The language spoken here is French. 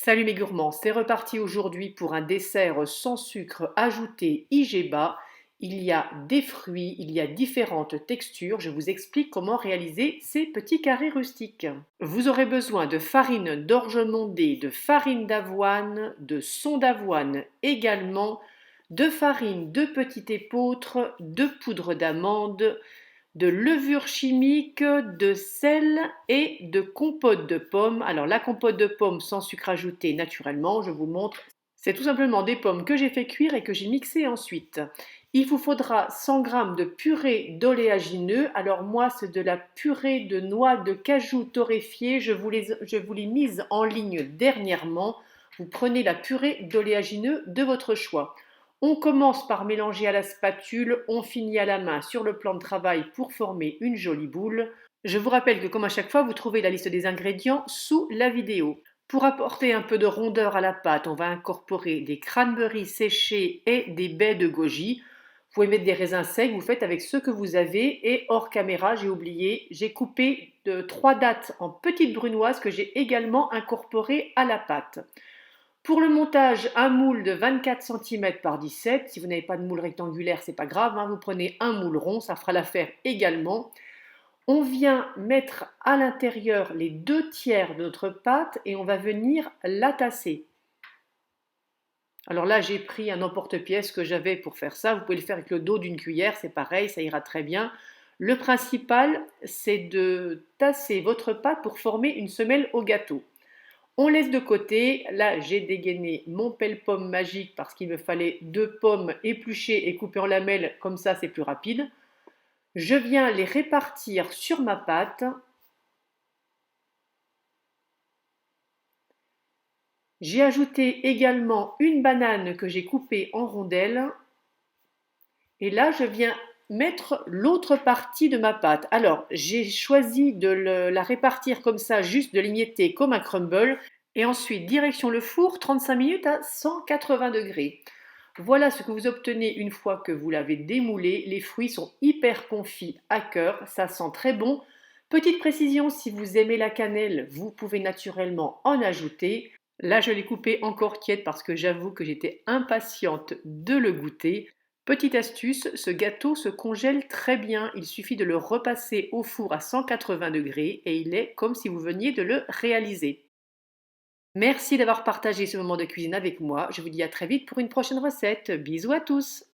Salut mes gourmands, c'est reparti aujourd'hui pour un dessert sans sucre ajouté IGBA. Il y a des fruits, il y a différentes textures. Je vous explique comment réaliser ces petits carrés rustiques. Vous aurez besoin de farine d'orge mondée, de farine d'avoine, de son d'avoine également, de farine de petit épeautre, de poudre d'amande, de levure chimique, de sel et de compote de pommes. Alors la compote de pommes sans sucre ajouté naturellement, je vous montre. C'est tout simplement des pommes que j'ai fait cuire et que j'ai mixées ensuite. Il vous faudra 100 g de purée d'oléagineux. Alors moi c'est de la purée de noix de cajou torréfiée. Je vous l'ai mise en ligne dernièrement. Vous prenez la purée d'oléagineux de votre choix. On commence par mélanger à la spatule, on finit à la main sur le plan de travail pour former une jolie boule. Je vous rappelle que comme à chaque fois, vous trouvez la liste des ingrédients sous la vidéo. Pour apporter un peu de rondeur à la pâte, on va incorporer des cranberries séchés et des baies de goji. Vous pouvez mettre des raisins secs, vous faites avec ceux que vous avez. Et hors caméra, j'ai oublié, j'ai coupé 3 dattes en petites brunoises que j'ai également incorporées à la pâte. Pour le montage, un moule de 24 cm par 17. Si vous n'avez pas de moule rectangulaire, c'est pas grave, hein, vous prenez un moule rond, ça fera l'affaire également. On vient mettre à l'intérieur les 2 tiers de notre pâte et on va venir la tasser. Alors là, j'ai pris un emporte-pièce que j'avais pour faire ça. Vous pouvez le faire avec le dos d'une cuillère, c'est pareil, ça ira très bien. Le principal, c'est de tasser votre pâte pour former une semelle au gâteau. On laisse de côté. Là, j'ai dégainé mon pelle-pomme magique parce qu'il me fallait 2 pommes épluchées et coupées en lamelles. Comme ça, c'est plus rapide. Je viens les répartir sur ma pâte. J'ai ajouté également une banane que j'ai coupée en rondelles. Et là, je viens mettre l'autre partie de ma pâte. Alors, j'ai choisi de la répartir comme ça, juste de l'émietter comme un crumble. Et ensuite, direction le four, 35 minutes à 180 degrés. Voilà ce que vous obtenez une fois que vous l'avez démoulé. Les fruits sont hyper confits à cœur, ça sent très bon. Petite précision, si vous aimez la cannelle, vous pouvez naturellement en ajouter. Là, je l'ai coupé encore tiède parce que j'avoue que j'étais impatiente de le goûter. Petite astuce, ce gâteau se congèle très bien. Il suffit de le repasser au four à 180 degrés et il est comme si vous veniez de le réaliser. Merci d'avoir partagé ce moment de cuisine avec moi. Je vous dis à très vite pour une prochaine recette. Bisous à tous!